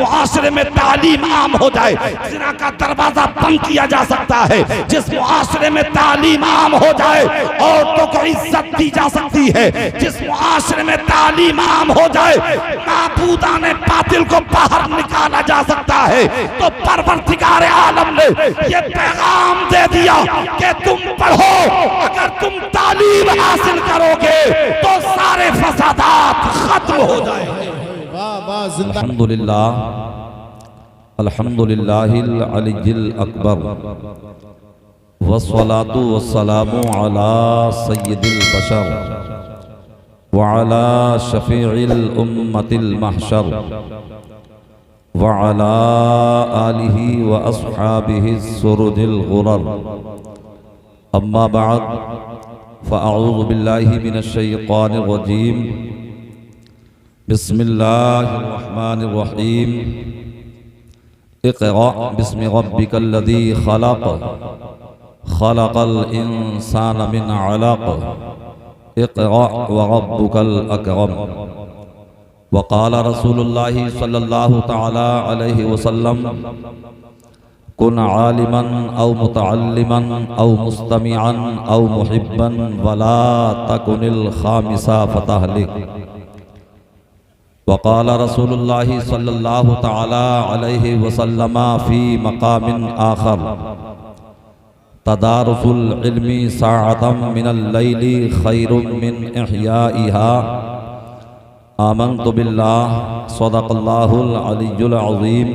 मुआशरे में तालीम आम हो जाए, जिना का दरवाजा बंद किया जा सकता है। जिस मुआशरे में तालीम आम हो जाए औरतों को इज्जत दी जा सकती है। जिस मुआशरे में तालीम आम हो जाए माबूदाने बातिल को बाहर निकाला जा सकता है। तो परवरदिगार आलम ने ये पैगाम दे दिया कि तुम पढ़ो, अगर तुम तालीम हासिल करोगे तो सारे फसादात खत्म हो जाएंगे। अल्हम्दुलिल्लाह अल्हम्दुलिल्लाहिल अलीय्यिल अकबर वस्सलातु वस्सलामु अला सय्यिदिल बशर व अला शफीइल उम्मतिल महशर व अला आलिहि व अस्हाबिहि सुरुदिल गुरर। अम्मा बाद फ़अऊज़ु बिल्लाहि मिनश शैतानिर रजीम। बिस्मिल्लाहिर रहमानिर रहीम। इक़रा बिस्मि रब्बिकल्लज़ी खलक़ खलक़ल इंसाना मिन अलक़ इक़रा व रब्बुकल अकरम। व क़ाल रसूलुल्लाहि सल्लल्लाहु तआला अलैहि वसल्लम कुन आलिमन औ मुतअल्लिमन औ मुस्तमिअन औ मुहिब्बन वला तकुनिल खामिसा फतहलिक। वक़ाल रसूलुल्लाहि सल्लल्लाहु तआला अलैहि वसल्लम फ़ी मक़ामिन आख़र तदारुसुल इल्मी साअतम मिनल लैली खैरुम मिन इह्याइहा। आमन्तु बिल्लाह सदक़ल्लाहुल अलिय्युल अज़ीम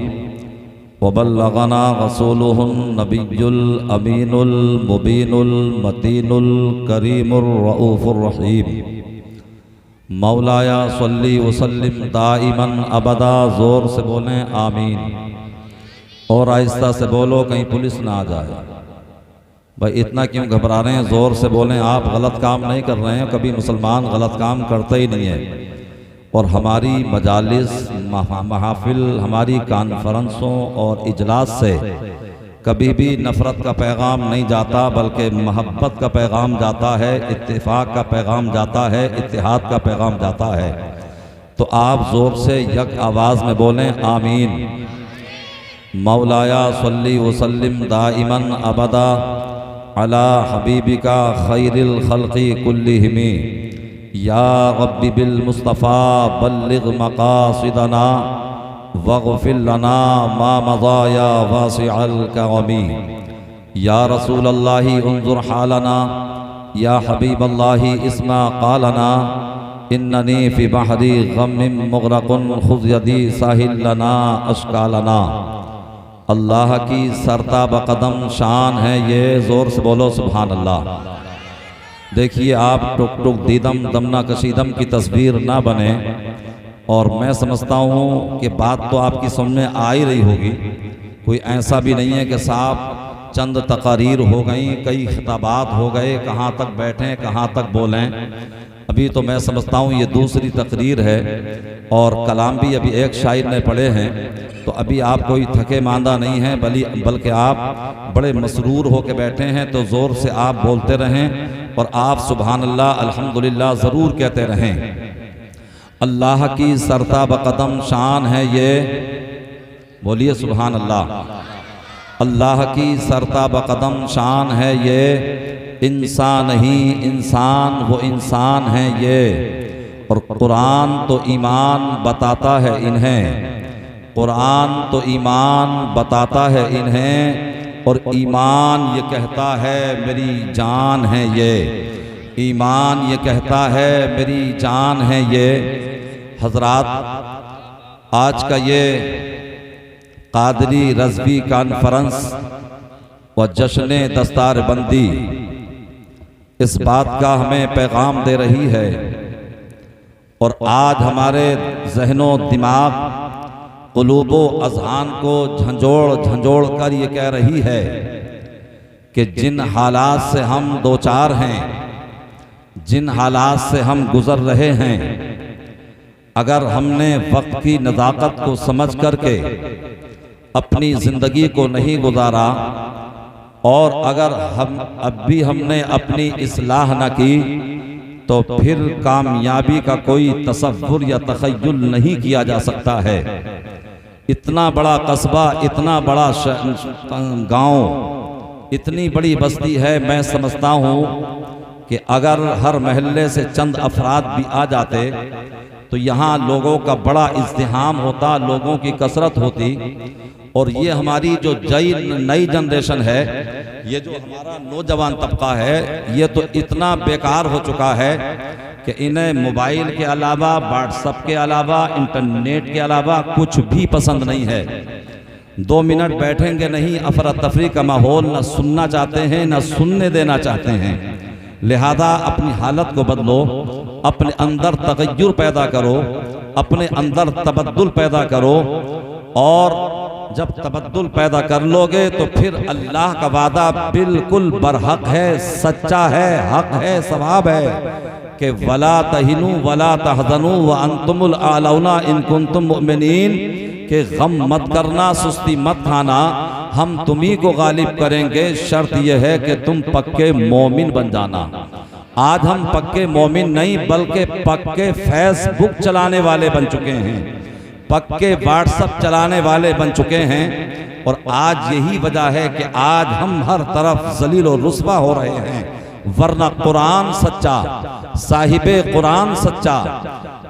वबल्लगना रसूलुहुन नबियुल अमीनुल मुबीनुल मतीनुल करीमुर रऊफुर रहीम। मौलाया सल्ली वसल्लिम दाइमन अबदा। ज़ोर से बोलें आमीन, और आहिस्ता से बोलो कहीं पुलिस ना आ जाए। भाई इतना क्यों घबरा रहे हैं? ज़ोर से बोलें। आप गलत काम नहीं कर रहे हैं, कभी मुसलमान गलत काम करते ही नहीं है। और हमारी मजालिस महाफिल, हमारी कॉन्फ्रेंसों और इजलास से कभी भी नफ़रत का पैगाम नहीं जाता, बल्कि मोहब्बत का पैगाम जाता है, इत्तेफाक का पैगाम जाता है, इत्तेहाद का पैगाम जाता है। तो आप ज़ोर से यक आवाज़ में बोलें आमीन। मौलाया सल्ली वसल्लिम दाइमन अबदा अला हबीबिका खैरिल खल्क़ि कुल्लिहिमी। या रब्बी बिल मुस्तफ़ा बल्लिग मक़ासिदना वग़फ़िर लना मा मज़ा या वासिअल करमी। या रसूलल्लाहि उन्ज़ुर हालना या हबीबल्लाहि इस्मा क़ालना इन्ननी फ़ी बहरी ग़म्मिन मुग़रक़ुन ख़ुज़ यदी साहिल लना अश्कालना। अल्लाह की सरता बक़दम शान है ये। ज़ोर से बोलो सुभान अल्लाह। देखिए, आप टुक टुक दीदम दमना कशीदम की तस्वीर ना बने। और मैं समझता हूँ कि बात तो आपकी समझ में आ ही रही होगी। कोई ऐसा भी नहीं है कि साहब चंद तकारीर हो गई, कई खिताबात हो गए, कहाँ तक बैठें कहाँ तक बोलें। अभी तो मैं समझता हूँ ये दूसरी तकरीर है, और कलाम भी अभी एक शायर ने पढ़े हैं। तो अभी आप कोई थके मांदा नहीं हैं, बल्कि आप बड़े मसरूर होकर बैठे हैं। तो ज़ोर से आप बोलते रहें, और आप सुभान अल्लाह अल्हम्दुलिल्लाह ज़रूर कहते रहें। अल्लाह की सरता बक़दम शान है ये। बोलिए सुभान अल्लाह। अल्लाह की सरता बक़दम शान है ये। इंसान ही इंसान वो इंसान है ये। और कुरान तो ईमान बताता है इन्हें। कुरान तो ईमान बताता है इन्हें। और ईमान ये कहता है मेरी जान है ये। ईमान ये कहता है मेरी जान है ये। हजरात, आज का ये कादरी रज़वी कॉन्फ्रेंस व जश्न दस्तार बंदी इस बात का हमें पैगाम दे रही है। और आज हमारे ज़हनो दिमाग क़ुलूबो अज़हान को झंझोड़ झंझोड़ कर ये कह रही है कि जिन हालात से हम दो चार हैं, जिन हालात से हम गुज़र रहे हैं, अगर हमने वक्त की नज़ाकत को समझ करके अपनी ज़िंदगी को नहीं गुजारा, और अगर हम अब भी हमने अपनी इस्लाह न की, तो फिर कामयाबी का कोई तसव्वुर या तख़य्युल नहीं किया जा सकता है। इतना बड़ा कस्बा, इतना बड़ा गांव, इतनी बड़ी बस्ती है। मैं समझता हूँ कि अगर हर महल्ले से चंद अफराद भी आ जाते तो यहाँ लोगों का बड़ा इज़्तिहाम होता, लोगों की कसरत होती। और ये हमारी जो नई जनरेशन है, ये जो हमारा नौजवान तबका है, ये तो इतना बेकार हो चुका है कि इन्हें मोबाइल के अलावा, व्हाट्सएप के अलावा, इंटरनेट के अलावा कुछ भी पसंद नहीं है। 2 मिनट बैठेंगे नहीं, अफरा तफरी का माहौल न सुनना चाहते हैं, न सुनने देना चाहते हैं। लिहाजा अपनी हालत को बदलो, अपने अंदर तगय्युर पैदा करो, अपने अंदर तबद्दुल पैदा करो। और जब तबद्दुल पैदा कर लोगे तो फिर अल्लाह का वादा बिल्कुल बरहक है, सच्चा है, हक है, सवाब है कि वला तहिनु वला तहज़नु व अंतुमुल आलौना इन कुंतुम मुमिनीन, कि गम मत करना, सुस्ती मत खाना, हम तुम्ही को गालिब करेंगे। शर्त यह है कि तुम पक्के मोमिन बन जाना। आज हम पक्के मोमिन नहीं बल्कि पक्के फेसबुक चलाने वाले बन चुके हैं, पक्के व्हाट्सएप चलाने वाले बन चुके हैं। और आज यही वजह है कि आज हम हर तरफ जलील और रुस्वा हो रहे हैं। वरना कुरान सच्चा, साहिबे कुरान सच्चा,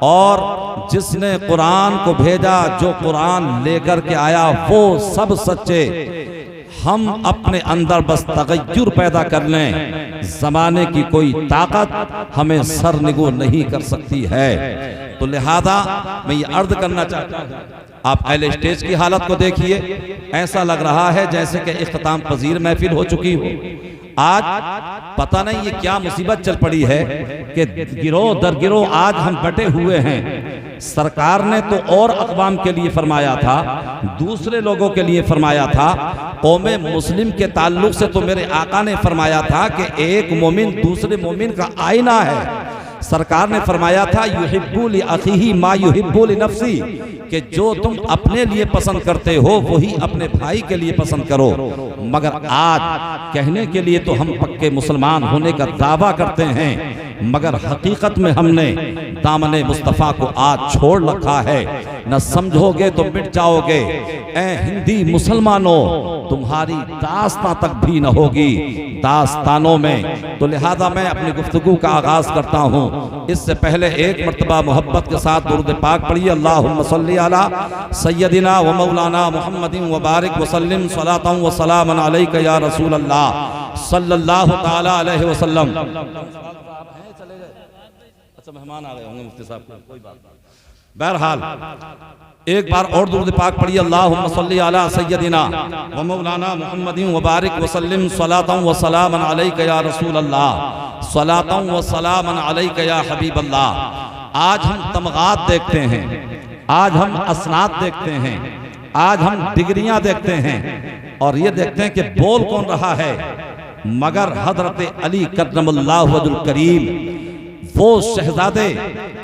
और जिसने कुरान को भेजा, जो कुरान लेकर के आया, वो सब सच्चे। हम अपने अंदर बस तगय्युर पैदा कर लें, जमाने की कोई ताकत हमें सरनिगू नहीं कर सकती है। तो लिहाजा मैं ये अर्ज करना चाहता हूँ, आप अहले स्टेज की हालत को देखिए, ऐसा लग रहा है जैसे कि इख्तिताम पजीर महफिल हो चुकी हो। आज पता नहीं ये क्या मुसीबत चल पड़ी है कि गिरोह दर गिरोह आज हम बटे हुए हैं। सरकार ने तो और अक़वाम के लिए फरमाया था, दूसरे लोगों के लिए फरमाया था। कौमे मुस्लिम के ताल्लुक से तो मेरे आका ने फरमाया था कि एक मोमिन दूसरे मोमिन का आईना है। सरकार ने फरमाया था युहिब्बु लि अखीही मा युहिब्बु लि नफ्सी, कि जो तुम अपने लिए पसंद करते हो वही अपने भाई के लिए पसंद करो। मगर आज कहने के लिए तो हम पक्के मुसलमान होने का दावा करते हैं, मगर हकीकत में हमने दामने मुस्तफ़ा को आज छोड़ रखा है। न समझोगे तो मिट जाओगे। ए हिंदी मुसलमानों, तुम्हारी दास्तां तक भी न होगी दास्तानों में। तो लिहाजा मैं अपनी गुफ्तगू का आगाज करता हूँ। इससे पहले एक मर्तबा मोहब्बत के साथ दुरूद पाक पढ़िए। अल्लाहुम्मा सल्ली अला सय्यदिना व मौलाना मुहम्मदिन व बारिक वसल्लिम सलातन व सलामन अलैका या रसूल अल्लाह सल्लल्लाहु तआला अलैहि वसल्लम। अच्छा, मेहमान आ गए होंगे मुफ्ती साहब, कोई बात नहीं। बहरहाल एक बार और दुरूद पाक पढ़िए। अल्लाहुम्मा सल्ली अला सय्यदिना व मौलाना मुहम्मदिन व बारिक वसल्लिम सलातन व सलामन अलैका या रसूल अल्लाह सलातन व सलामन अलैका या हबीब अल्लाह। आज हम तमगात देखते हैं, आज हम असनाद देखते हैं, आज हम डिग्रियां देखते हैं, और ये देखते हैं कि बोल कौन रहा है, मगर हजरत अली करमल्लाहु वजहुल करीम, वो शहजादे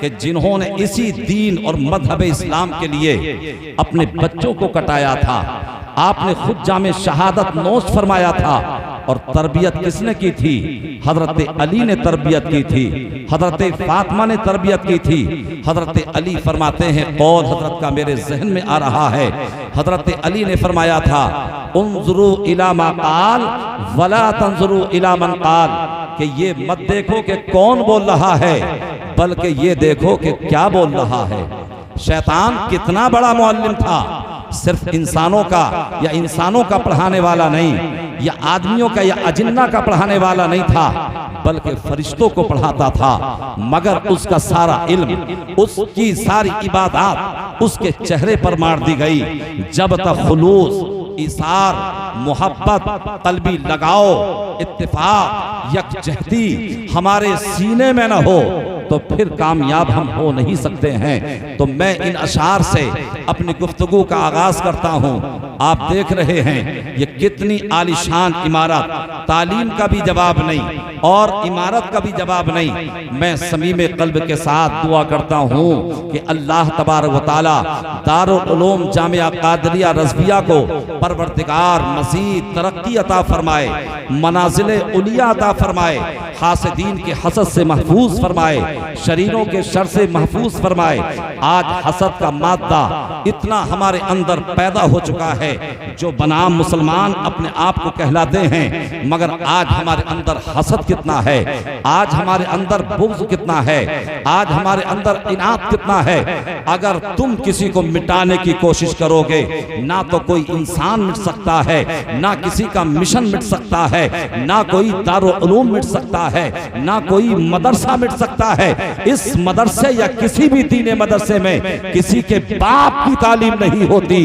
कि जिन्होंने इसी दीन और मजहब इस्लाम के लिए अपने बच्चों को कटाया था। आपने खुद जामे शहादत नोश फरमाया था, और तरबियत किसने की थी? हजरत अली ने तरबियत की थी, हजरत फातिमा ने तरबियत की थी। हजरत अली फरमाते हैं, कौल हजरत का मेरे जहन में आ रहा है, हजरत अली ने फरमाया था, उन्जुरू इला मा काल वला तंजुरू इला मन काल, कि ये मत देखो कि कौन बोल रहा है, बल्कि ये देखो कि क्या बोल रहा है। शैतान कितना बड़ा मुअल्लिम था, सिर्फ इंसानों का या इंसानों का पढ़ाने वाला नहीं, या आदमियों का या अजिन्ना का पढ़ाने वाला नहीं था, बल्कि फरिश्तों को पढ़ाता था। मगर उसका सारा इल्म, उसकी सारी इबादत उसके चेहरे पर मार दी गई। जब तक खुलूस, इसार, मोहब्बत, कल्बी लगाओ, इत्तिफाक, यकजहती हमारे सीने में न हो तो फिर कामयाब हम हो नहीं सकते हैं। तो मैं इन अशार से अपनी गुफ्तगू का आगाज करता हूँ। आप देख रहे हैं ये कितनी आलिशान इमारत, तालीम का भी जवाब नहीं और इमारत का भी जवाब नहीं। मैं समीम कल्ब के साथ दुआ करता हूँ कि अल्लाह तबारक व तआला दारुल उलूम जामिया कादरिया रज़विया को परवरदिगार मज़ीद तरक्की अता फरमाए, मनाजिल उलिया अता फरमाए, हासिदीन के हसद से महफूज फरमाए, शरीरों के शर से महफूज फरमाए। आज हसद का मादा इतना हमारे अंदर पैदा हो चुका है, जो बनाम मुसलमान अपने आप को कहलाते हैं, मगर आज हमारे अंदर हसद कितना है, आज हमारे अंदर बुग़्ज़ कितना है, आज हमारे अंदर इनात कितना है। अगर तुम किसी को मिटाने की कोशिश करोगे, ना तो कोई इंसान मिट सकता है, ना किसी का मिशन मिट सकता है, ना कोई दारुल उलूम मिट सकता है, ना कोई मदरसा मिट सकता है। इस मदरसे या किसी भी दीने मदरसे में किसी के बाप की तालीम नहीं होती,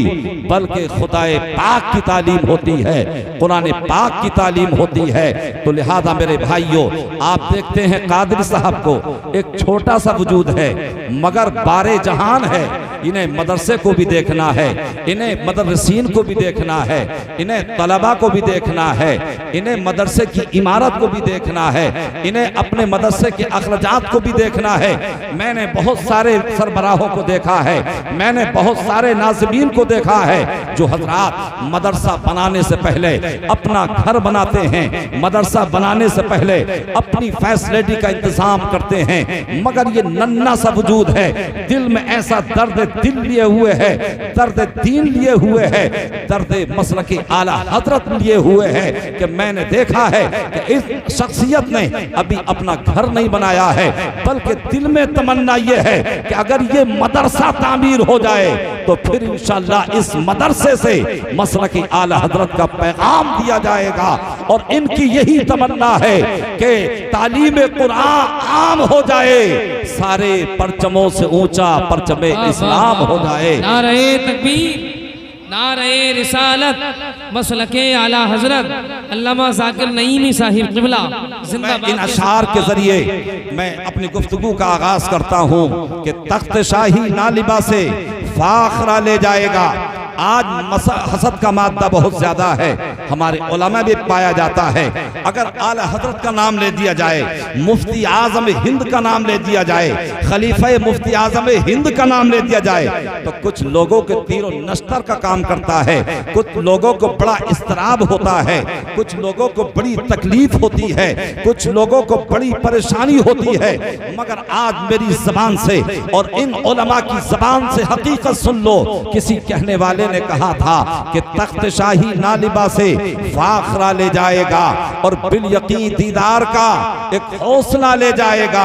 बल्कि खुदाए पाक की तालीम होती है, कुरान पाक की तालीम होती है। तो लिहाजा मेरे भाइयों, आप देखते हैं कादरी साहब को, एक छोटा सा वजूद है मगर बारे जहान है। इन्हें मदरसे को भी देखना है, इन्हें मदरसीन को भी देखना है, इन्हें तलबा को भी देखना है, इन्हें मदरसे की इमारत को भी देखना है, इन्हें अपने मदरसे के अखराजात को भी देखना है। मैंने बहुत सारे सरबराहों को देखा है, मैंने बहुत सारे नाज़िमीन को देखा है, जो हजरात मदरसा बनाने से पहले अपना घर बनाते हैं, मदरसा बनाने से पहले अपनी फैसिलिटी का इंतजाम करते हैं, मगर ये नन्ना सा वजूद है, दिल में ऐसा दर्द दिल लिए हुए है, दर्द दीन लिए हुए है, दर्द मसलकी आला हजरत लिए हुए है, कि मैंने देखा है कि इस शख्सियत ने अभी अपना घर नहीं बनाया है, बल्कि दिल में तमन्ना ये है कि अगर ये मदरसा तामीर हो जाए तो फिर इंशाअल्लाह इस मदरसे से मसलकी आला हजरत का पैगाम दिया जाएगा। और इनकी यही तमन्ना है कि तालीम कुरान आम हो जाए, सारे परचमों से ऊंचा परचमे इस्लाम हो जाए। नारे तकबीर, नारे रिसालत, मसलके आला हजरत अल्लामा ज़ाकिर नईमी साहिब क़िबला जिंदाबाद। इन अशार के जरिए मैं अपनी गुफ्तगू का आगाज करता हूँ कि तख्त शाही ना लिबासे फाखरा ले जाएगा। आज हसद का मादा बहुत ज्यादा है, हमारे उलमा में पाया जाता है। अगर आला हजरत का नाम ले दिया जाए, मुफ्ती आजम हिंद का नाम ले दिया जाए, खलीफा मुफ्ती आजम हिंद का नाम ले दिया जाए, तो कुछ लोगों के तीरों नश्तर का काम करता है, कुछ लोगों को बड़ा इस्तराब होता है, कुछ लोगों को बड़ी तकलीफ होती है, कुछ लोगों को बड़ी परेशानी होती है। मगर आज मेरी जबान से और इन उलमा की जबान से हकीकत सुन लो। किसी कहने वाले ने कहा था कि तख्त शाही ना लिबासे फाखरा ले जाएगा और बिल यकीन दीदार का एक हौसला ले जाएगा,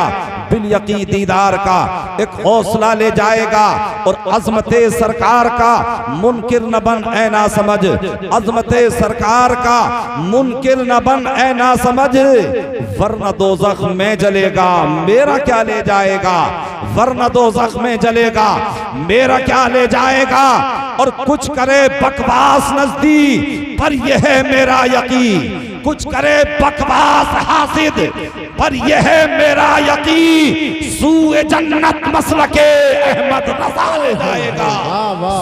बिल यकीन दीदार का एक हौसला ले जाएगा। और अजमते सरकार का मुनकिर न बन ऐ ना समझ, अजमते सरकार का मुनकिर न बन ऐ ना समझ, वरना दोज़ख में जलेगा मेरा क्या ले जाएगा, वरना दोज़ख में जलेगा मेरा क्या ले जाएगा। और कुछ करे बकवास नजदीक पर यह है मेरा यकीन, कुछ करे बकवास हासिद पर यह है मेरा यकीन, सूए जन्नत मसलके अहमद रज़ा ले जाएगा,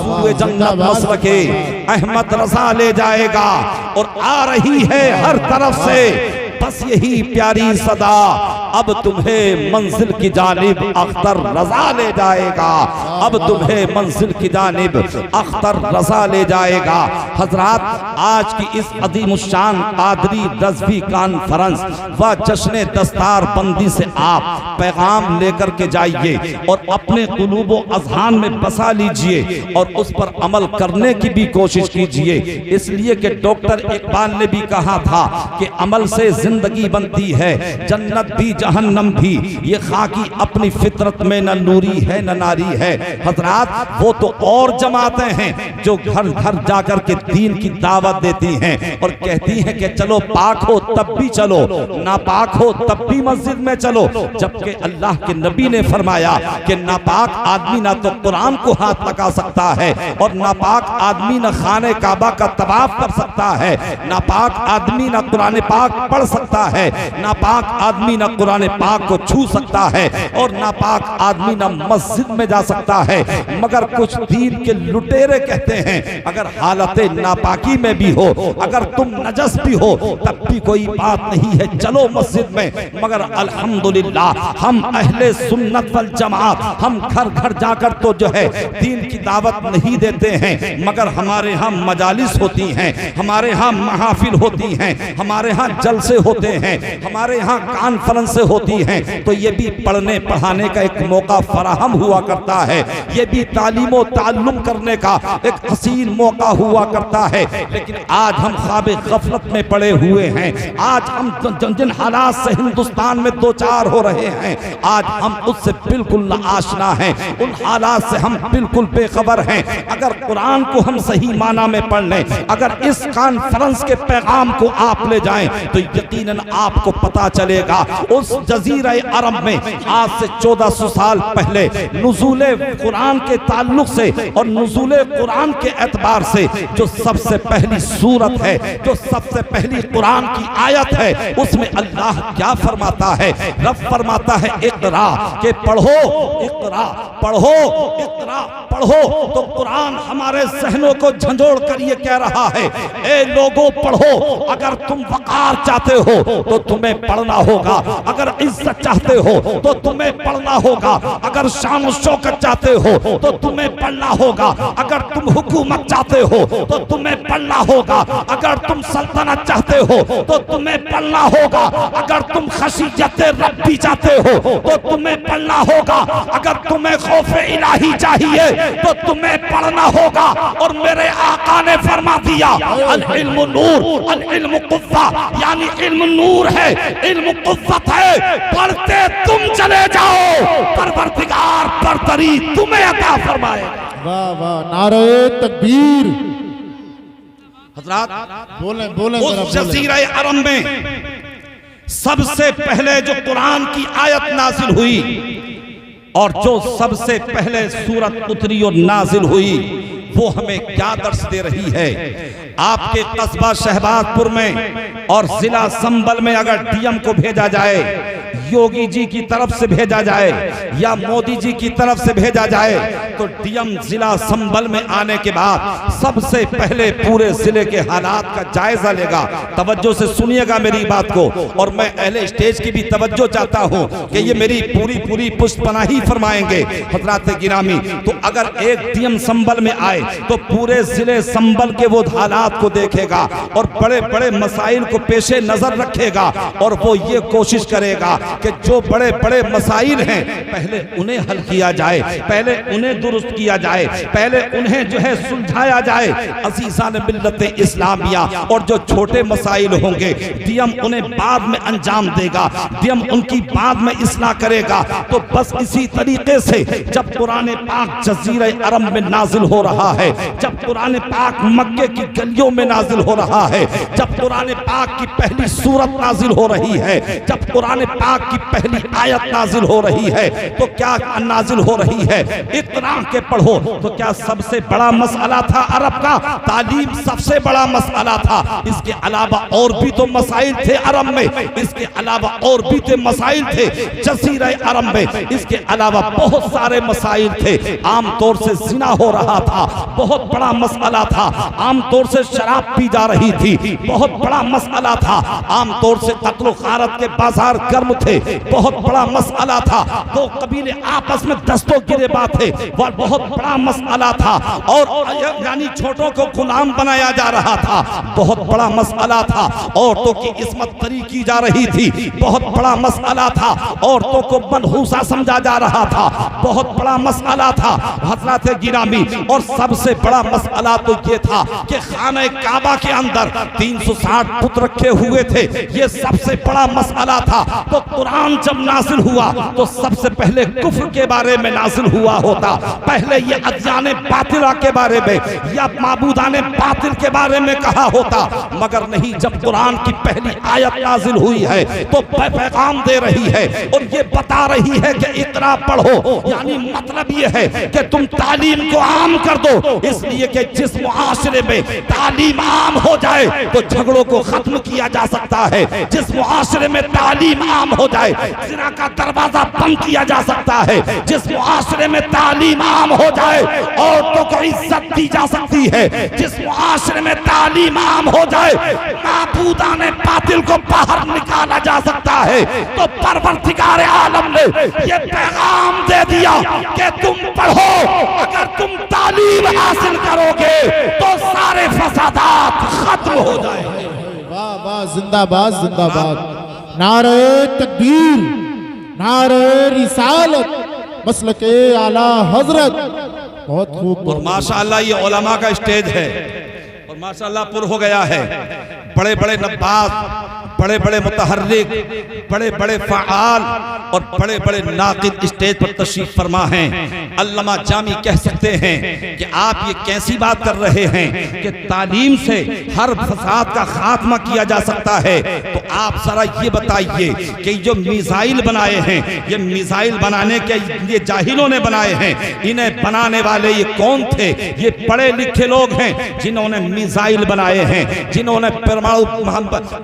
सूए जन्नत मसलके अहमद रज़ा ले जाएगा। और आ रही है हर तरफ से बस यही प्यारी सदा, अब तुम्हें मंजिल की जानिब अख्तर रज़ा ले जाएगा, अब तुम्हें मंजिल की जानिब अख्तर रज़ा ले जाएगा। हजरात, आज की इस अज़ीमुश्शान कादरी रज़वी कॉन्फ्रेंस व जश्न दस्तार बंदी से आप पैगाम लेकर के जाइए और अपने कुलूब व अज़हान में बसा लीजिए और उस पर अमल करने की भी कोशिश कीजिए। इसलिए कि डॉक्टर इकबाल ने भी कहा था कि अमल से जिंदगी बनती है, जन्नत भी जहन्नम भी, ये खाकी अपनी फितरत में न नूरी है न नारी है। हजरात, वो तो और जमातें हैं जो घर घर जाकर के दीन की दावत देती हैं और कहती हैं कि चलो पाक हो तब भी चलो, नापाक हो तब भी मस्जिद में चलो, जबकि अल्लाह के नबी ने फरमाया कि नापाक आदमी ना तो कुरान को हाथ लगा सकता है और नापाक आदमी ना खाने काबा का तवाफ कर सकता है, नापाक आदमी ना कुरान पाक पढ़ सकता है, नापाक आदमी ना कुरान पाक को छू सकता है और नापाक आदमी ना मस्जिद में जा सकता है। मगर कुछ दीन के लुटेरे कहते हैं अगर हालत नापाकी में भी हो, अगर तुम नजस भी हो तब भी कोई बात नहीं है, चलो मस्जिद में। मगर अल्हम्दुलिल्लाह हम अहले सुन्नत वल जमात, हम घर घर जाकर तो जो है दीन की दावत नहीं देते हैं, मगर हमारे यहाँ मजालिस होती हैं, हमारे यहाँ महफिल होती हैं, हमारे यहाँ जलसे होते हैं, हमारे यहाँ कॉन्फ्रेंस से होती हैं तो ये भी पढ़ने पढ़ाने का एक मौका फराहम हुआ करता है, ये भी तालीम और ताल्लुम करने का एक हसीन मौका हुआ करता है। लेकिन आज हम ख्वाबे गफलत में पड़े हुए हैं, आज हम जिन हालात से हिंदुस्तान में दो चार हो रहे हैं, आज हम उससे बिल्कुल ना आशना हैं, उन हालात से हम बिल्कुल बेखबर हैं। अगर कुरान को हम सही माना में पढ़ लें, अगर इस कॉन्फ्रेंस के पैगाम को आप ले जाएं तो यकीनन आपको पता चलेगा उस जजीरा अरब में आज से 1400 साल पहले नुज़ूले कुरान के ताल्लुक से और नुज़ूले कुरान के एतबार से जो सबसे पहली सूरत है, जो सबसे पहली कुरान की आयत है, उसमें अल्लाह क्या फरमाता है? रब फरमाता है इक़रा, के पढ़ो, इक़रा पढ़ो, इक़रा पढ़ो। तो कुरान हमारे ज़हनों को झंझोड़ कर ये कह रहा है, ए लोगों पढ़ो। अगर तुम वक़ार चाहते हो तो तुम्हें पढ़ना होगा, अगर इज्जत चाहते हो तो तुम्हें पढ़ना होगा, अगर शान और शौकत चाहते हो तो तुम्हें पढ़ना होगा, अगर तुम हुकूमत चाहते हो तो तुम्हें पढ़ना होगा, अगर तुम सल्तनत चाहते हो तो तुम्हें पढ़ना होगा, अगर तुम खशियत रब्बी चाहते हो तो तुम्हें पढ़ना होगा, अगर तुम्हें खौफ इलाही चाहिए तो तुम्हें पढ़ना होगा। और मेरे आका ने फरमा दिया अल इल्मु नूर, अल इल्मु कुव्वा, यानी इल्म नूर है, इल्म कुव्वत है, पढ़ते तुम चले जाओ, परवरदिगार बरतरी तुम्हें अता फरमाए। वाह वाह, नारे तकबीर। हज़रात बोले बोले उस जज़ीरा अरब में सबसे पहले जो कुरान की आयत नाजिल हुई और जो सबसे पहले सूरत उतरी और नाजिल हुई, वो हमें क्या दर्श दे रही है? आपके कस्बा शहबाजपुर में और जिला संबल में अगर डीएम को भेजा जाए, योगी जी की तरफ से भेजा जाए या मोदी जी की तरफ से भेजा जाए, तो डीएम जिला संबल में आने के बाद सबसे पहले पूरे जिले के हालात का जायजा लेगा। तवज्जो से सुनिएगा मेरी बात को, और मैं अहले स्टेज की भी तवज्जो चाहता हूं कि ये मेरी पूरी पुष्पनाही फरमाएंगे हज़रात गिरामी। तो अगर एक डीएम संबल में आए तो पूरे जिले संबल के वो हालात को देखेगा और बड़े बड़े मसाइल को पेशे नजर रखेगा, और वो ये कोशिश करेगा कि जो बड़े बड़े मसाइल हैं पहले उन्हें हल किया जाए, पहले उन्हें दुरुस्त किया जाए, पहले उन्हें जो है सुलझाया जाए। अज़ीज़ान मिल्लत इस्लामिया, और जो छोटे मसाइल होंगे डीएम उन्हें बाद में अंजाम देगा, डीएम उनकी बाद में इस्लाह करेगा। तो बस इसी तरीके से जब कुरान पाक जज़ीरा अरब में नाजिल हो रहा है, जब कुरान पाक मक्के की गलियों में नाजिल हो रहा है, जब कुरान पाक की पहली सूरत नाजिल हो रही है, जब कुरान पाक की पहली आयत नाजिल हो रही है, तो क्या नाजिल हो रही है? इक़रा के पढ़ो। तो क्या सबसे बड़ा मसला था अरब का? तालीम सबसे बड़ा मसला था। इसके अलावा और भी तो मसाइल थे अरब में, इसके अलावा और भी तो मसाइल थे जज़ीरा अरब में, इसके अलावा बहुत सारे मसाइल थे। आमतौर से जिना हो रहा था, बहुत बड़ा मसला था। आमतौर से शराब पी जा रही थी, बहुत बड़ा मसला था। आमतौर से कत्ल खारत के बाजार गर्म थे, बहुत बड़ा मसला था। दो कबीले आपस में दस्तों गिरेबा थे, वह बहुत बड़ा मसला था। और यानी छोटों को गुलाम बनाया जा रहा था, बहुत बड़ा मसला था। औरतों की इस्मत तरी की जा रही थी, बहुत बड़ा मसला था। औरतों को मनहूसा समझा जा रहा था, बहुत बड़ा मसला था हज़रात गिरामी। और सबसे बड़ा मसला तो ये था कि खाने काबा के अंदर 360 पुत रखे हुए थे, ये सबसे बड़ा मसला था। तो कुरान जब नाजिल हुआ तो सबसे पहले कुफ्र के बारे में नाजिल हुआ होता, पहले ये अदयाने बातिला के बारे में या माबूदाने बातिल के बारे में कहा होता, मगर नहीं। जब कुरान की पहली आयत नाजिल हुई है तो पैगाम दे रही है और ये बता रही है कि इक़रा पढ़ो, यानी मतलब ये है कि तुम तालीम को आम कर दो। इसलिए कि जिस मुआशरे में तालीम आम हो जाए तो झगड़ों को खत्म किया जा सकता है, जिस मुआशरे में तालीम आम हो जाए जिना का दरवाजा बंद किया जा सकता है, जिस मुआशरे में तालीम आम हो जाए औरतों को इज्जत दी जा सकती है, जिस मुआशरे में तालीम आम हो जाए माबूदाने बातिल को बाहर निकाला जा सकता है। तो परवरदिगार आलम ने ये पैगाम दे दिया कि तुम पढ़ो, अगर तुम तालीम हासिल करोगे तो सारे फसादात खत्म हो जाएंगे। वाह वाह, जिंदाबाद जिंदाबाद। नारे तकबीर, नारे रिसालत, मसलके आला हजरत। बहुत खूब। और माशाअल्लाह ये उलमा का स्टेज है और माशाअल्लाह पुर हो गया है। बड़े बड़े नब्बाज, बड़े बड़े मुतहर्रिक, बड़े बड़े फ़आल और बड़े बड़े नाक़िद स्टेज पर तशरीफ फरमा हैं। अल्लामा जामी कह सकते हैं कि आप ये कैसी बात कर रहे हैं कि तालीम से हर फसाद का खात्मा किया जा सकता है। तो आप जरा ये बताइए कि जो मिसाइल बनाए हैं, ये मिसाइल बनाने के ये जाहिलों ने बनाए हैं, इन्हें बनाने वाले ये कौन थे? ये पढ़े लिखे लोग हैं जिन्होंने मिसाइल बनाए हैं, जिन्होंने परमाणु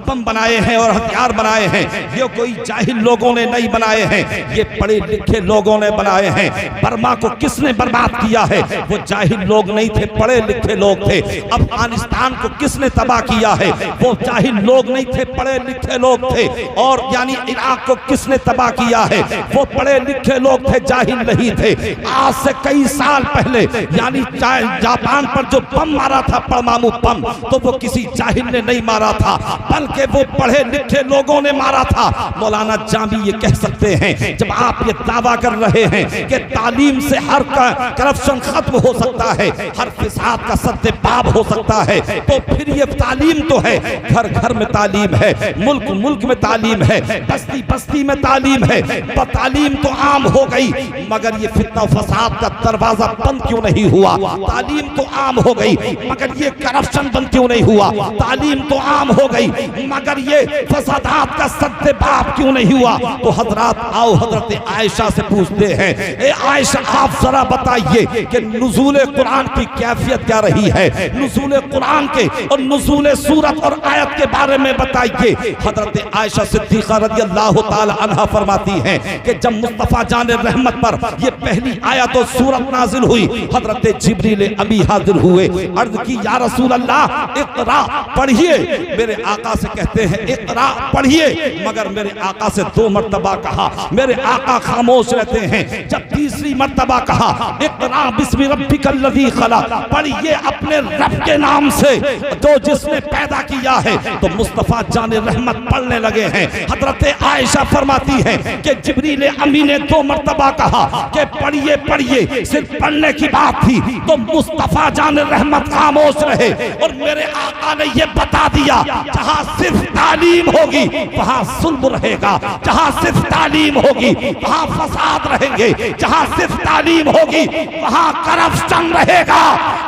बम बनाए हैं और हथियार बनाए हैं। ये कोई जाहिल लोगों ने नहीं बनाए हैं, ये पढ़े लिखे लोगों ने बनाए हैं। बर्मा को किसने बर्बाद किया है? वो जाहिल लोग नहीं थे, पढ़े लिखे लोग थे। अफगानिस्तान को किसने तबाह किया है? वो जाहिल लोग नहीं थे, पढ़े लिखे लोग थे। और यानी इराक को किसने तबाह किया है? वो पढ़े लिखे लोग थे, जाहिल नहीं थे। आज से कई साल पहले यानी जापान पर जो बम मारा था, परमाणु बम, तो वो किसी जाहिल ने नहीं मारा था, बल्कि वो पढ़े लिखे लोगों ने मारा था। मौलाना जामी ये कह सकते हैं, जब आप ये दावा कर रहे हैं कि तालीम से हर करप्शन खत्म हो सकता है, हर फिसाद का सद्देबाब हो सकता है, तो फिर ये तालीम तो है, घर घर में तालीम है, मुल्क मुल्क में तालीम है, बस्ती बस्ती में तालीम है। तालीम तो आम हो गई, मगर ये फितना फसाद का दरवाजा बंद क्यों नहीं हुआ? तालीम तो आम हो गई, मगर ये करप्शन बंद क्यों नहीं हुआ? तालीम तो आम हो गई, मगर ये फसादात का सद्देबाब क्यों नहीं हुआ? तो हजरात आओ हजरत आयशा से पूछते हैं, ए आयशा आप जरा बताइए कि नुज़ूल कुरान की कैफियत क्या रही है? नुज़ूल कुरान के और नुज़ूल सूरत और आयत के बारे में बताइए। हजरत आयशा सिद्दीक़ा रज़ियल्लाहु ताला अन्हा फरमाती हैं कि जब मुस्तफ़ा जान रहमत पर ये पहली आयत और सूरत नाजिल हुई, हजरत जिब्रील अमी हाजिर हुए, अर्ज़ की या रसूल अल्लाह इक़रा पढ़िए। मेरे आका से कहते हैं इक़रा पढ़िए, मगर मेरे आका से 2 मर्तबा कहा, मेरे आका खामोश रहते हैं। जब तीसरी मर्तबा कहा इक़रा बिस्मि रब्बिकल लज़ी खलक़, पढ़िए अपने रब के नाम से जो जिसने पैदा किया है, तो मुस्तफ़ा जान रहमत पढ़ने लगे हैं। हजरत आयशा फरमाती हैं कि जिब्रील अमी ने 2 मर्तबा कहा कि पढ़िए पढ़िए, सिर्फ पढ़ने की बात थी, तो मुस्तफ़ा जान रहमत खामोश रहे। और मेरे आका ने ये बता दिया, जहां सिर्फ तालीम होगी वहां जुल्म रहेगा, जहां सिर्फ तालीम होगी वहां फसाद रहेंगे, जहां सिर्फ तालीम होगी वहां करप्शन रहेगा।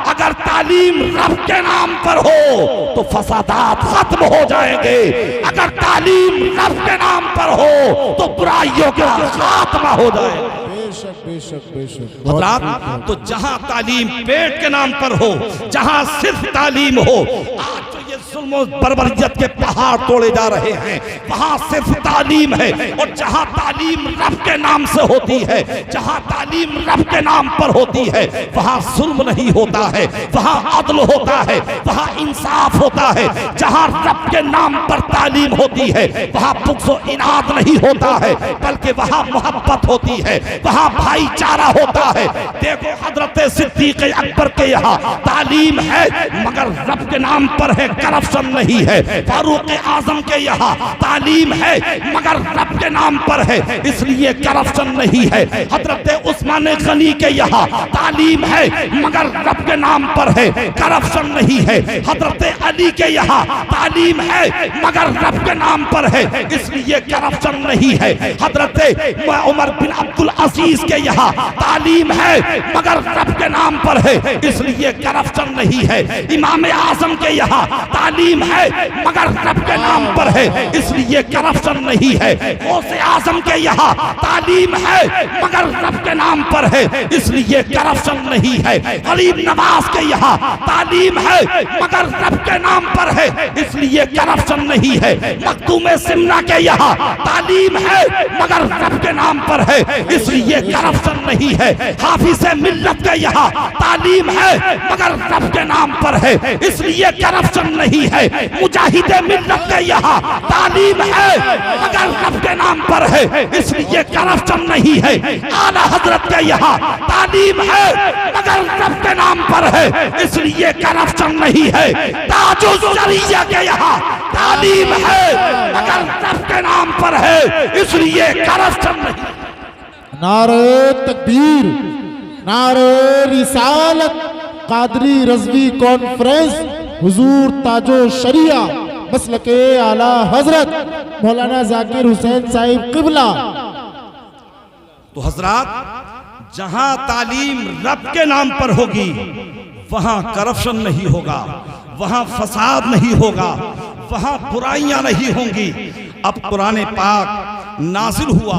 अगर तालीम रब के नाम पर हो तो फसादात खत्म हो जाएंगे, अगर तालीम रब के नाम पर हो तो बुराइयों का खात्मा हो जाएगा। बेशक बेशक बेशक। हजरात, तो जहां तालीम पेट के नाम पर हो, जहां सिर्फ तालीम हो, आज तो ये जुल्म और बर्बरियत के पहाड़ तोड़े जा रहे हैं, वहां सिर्फ तालीम है। और जहां तालीम रब के नाम से होती है, जहां तालीम रब के नाम पर होती है, वहां जुल्म नहीं होता है, वहां अदल होता है, वहां इंसाफ होता है। जहां रब के नाम पर तालीम होती है, वहां बुग़्ज़ और इनाद नहीं होता है, बल्कि वहां मोहब्बत होती है, वहां भाईचारा होता है। देखो हजरत सिद्दीक़ अकबर के यहाँ तालीम है, मगर रब के नाम पर है, करप्शन नहीं है। फारूक आजम के यहाँ तालीम है, मगर रब के नाम पर है, इसलिए करप्शन नहीं है। हजरत उस्मान गनी के यहाँ तालीम है, मगर रब के नाम पर है, करप्शन नहीं है। हजरत अली के यहाँ तालीम है, मगर रब के नाम पर है, इसलिए करप्शन नहीं है। हजरत उमर बिन अब्दुल अजीज के यहाँ तालीम है, मगर रब के नाम पर है, इसलिए करप्शन नहीं है। इमाम आजम के यहाँ तालीम है, मगर रब के नाम पर है, इसलिए करप्शन नहीं है। गौसे आजम के यहाँ तालीम है, मगर रब के नाम पर है, इसलिए करप्शन नहीं है। गरीब नवाज के यहाँ तालीम है, मगर रब के नाम पर है, इसलिए करप्शन नहीं है। मखदूम सिमना के यहाँ तालीम है, मगर रब के नाम पर है, इसलिए करप्शन नहीं है। हाफिज मिल्लत के यहाँ तालीम है, मगर रब के नाम पर है, इसलिए करप्शन नहीं है। है। मुजाहिदे मिल्लत के यहाँ तालीम है मगर रब के नाम पर है, इसलिए करप्शन नहीं है। आला हजरत के यहाँ तालीम है मगर रब के नाम पर है, इसलिए करप्शन नहीं है। ताजुल शरिया के यहाँ तालीम है मगर रब के नाम पर है, इसलिए करप्शन नहीं। नारे तकबीर, नारे रिसालत, कादरी रज़वी कॉन्फ्रेंस, हुजूर ताजो शरिया मसलके आला हजरत मौलाना जाकिर हुसैन साहिब क़िबला। तो हजरात, जहां तालीम रब के नाम पर होगी वहां करप्शन नहीं होगा, वहां फसाद नहीं होगा, वहां बुराइयां नहीं होंगी। अब कुरान पाक नाजिल हुआ,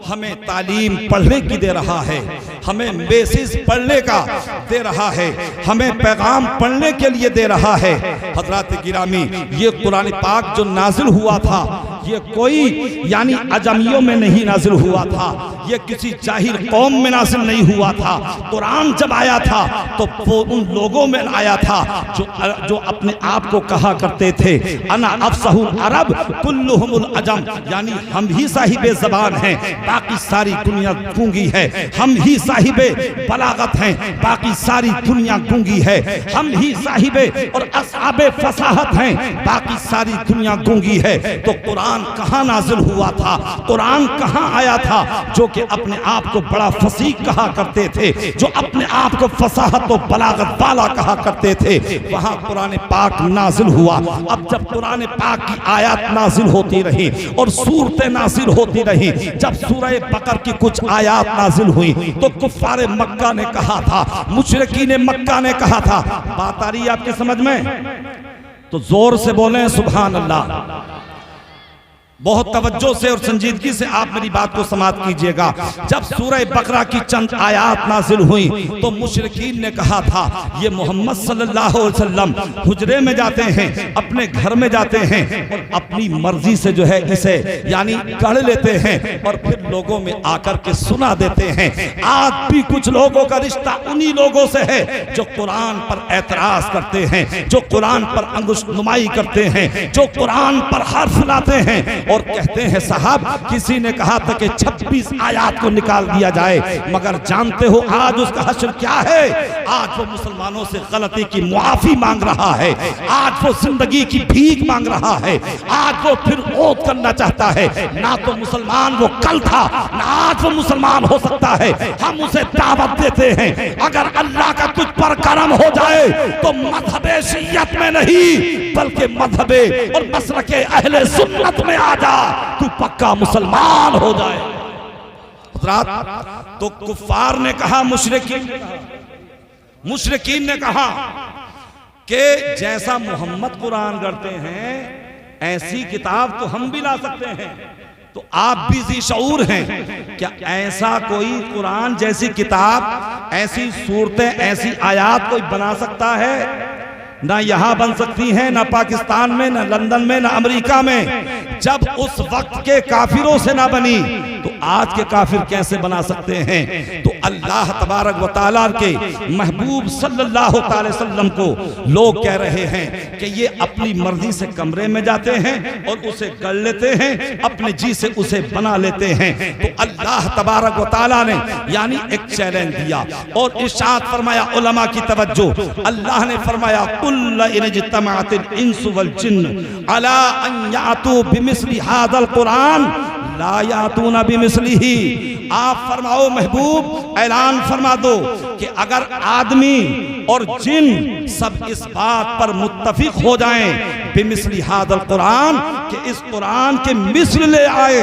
हमें तालीम पढ़ने की दे रहा है, हमें मैसेज पढ़ने का दे रहा है, हमें पैगाम पढ़ने के लिए दे रहा है। हजरात गिरामी, ये कुरान पाक जो नाजिल हुआ था ये कोई यानी अजमियों में नहीं नाजिल हुआ था, ये किसी जाहिर कौम में नाजिल नहीं हुआ था। कुरान जब आया था तो वो उन लोगों में आया था जो अपने आप को कहा करते थे अना अफसहुल अरब कुल्लुहुमुल अजम, यानी हम ही साहिबे ज़बान हैं, बाकी सारी दुनिया गूंगी है। हम ही साहिबे बलागत हैं, बाकी सारी दुनिया गूंगी है। हम ही साहिबे और असहाबे फसाहत हैं, बाकी सारी दुनिया गूंगी है। तो कुरान कहाँ नाजिल हुआ था, कुरान कहाँ आया था जो कि अपने आप को बड़ा फसीह कहा करते थे, जो अपने आप को फसाहत और बलागत वाला कहा करते थे, वहाँ कुरान पाक नाजिल हुआ। अब जब कुरान पाक की आयत नाजिल होती रही और सूरतें नाजिल होती रही, जब सूरह बकर की कुछ आयत नाजिल हुई तो कुफ्फारे मक्का ने कहा था, मुशरिकीन मक्का ने कहा था। बात आ रही है आपके समझ में? तो जोर से बोलें सुभान अल्लाह। बहुत तवज्जो से और संजीदगी से आप मेरी बात को समाप्त कीजिएगा। जब सूरह बकरा की चंद आयात नाजिल हुई तो मुशरिकीन ने कहा था ये मोहम्मद सल्लल्लाहु अलैहि वसल्लम हुजरे में जाते हैं, अपने घर में जाते हैं और अपनी मर्जी से जो है इसे यानी गढ़ लेते हैं और फिर लोगों में आकर के सुना देते हैं। आज भी कुछ लोगों का रिश्ता उन्हीं लोगों से है जो कुरान पर एतराज करते हैं, जो कुरान पर अंगुश नुमाई करते हैं, जो कुरान पर हर्फ लाते हैं और कहते हैं साहब किसी ने कहा था कि 26 आयत को निकाल दिया जाए, मगर जानते हो आज उसका हश्र क्या है? आज वो मुसलमानों से गलती की मुआफी मांग रहा है, आज वो जिंदगी की भीख मांग रहा है, आज वो फिर ओत करना चाहता है। ना तो मुसलमान वो कल था, ना आज वो मुसलमान हो सकता है। हम उसे दावत देते हैं अगर अल्लाह का तुझ पर करम हो जाए तो मजहबे शियत में नहीं बल्कि मजहबे और मसलके अहले सुन्नत में आ जा, तू पक्का मुसलमान हो जाए। तो कुफ्फार ने कहा, मुशरिकीन ने कहा कि जैसा मोहम्मद कुरान करते हैं ऐसी किताब तो हम भी ला सकते हैं, तो आप भी जी शऊर हैं, क्या ऐसा कोई कुरान जैसी किताब, ऐसी सूरतें, ऐसी आयात कोई बना सकता है? ना यहाँ बन सकती हैं, ना पाकिस्तान में, ना लंदन में, ना अमेरिका में। जब उस वक्त के काफिरों से ना बनी तो आज के काफिर कैसे बना सकते हैं? तो अल्लाह तबारक व तआला के महबूब सल्लल्लाहु अलैहि वसल्लम को लोग कह रहे हैं कि ये अपनी मर्जी से कमरे में जाते हैं और उसे गढ़ लेते हैं, अपने जी से उसे बना लेते हैं। तो अल्लाह तबारक व तआला ने यानी एक चैलेंज दिया और इरशाद फरमाया, उलमा की तवज्जो, अल्लाह ने फरमाया कुल्ल इन इज्तमाअतिल इंसु वल जिन्न अला अन यातू बिमिस्ली हाज़ल कुरान ला यातूना बिमिस्लिही। आप फरमाओ महबूब, ऐलान फरमा दो कि अगर आदमी और जिन सब इस बात पर मुत्तफिक हो जाएं बिमिस्ली हाज़ल कुरान कि इस कुरान के मिस्ल ले आए,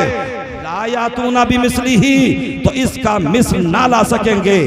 ला यातूना बिमिस्लिही, तो इसका मिस्ल ना ला सकेंगे।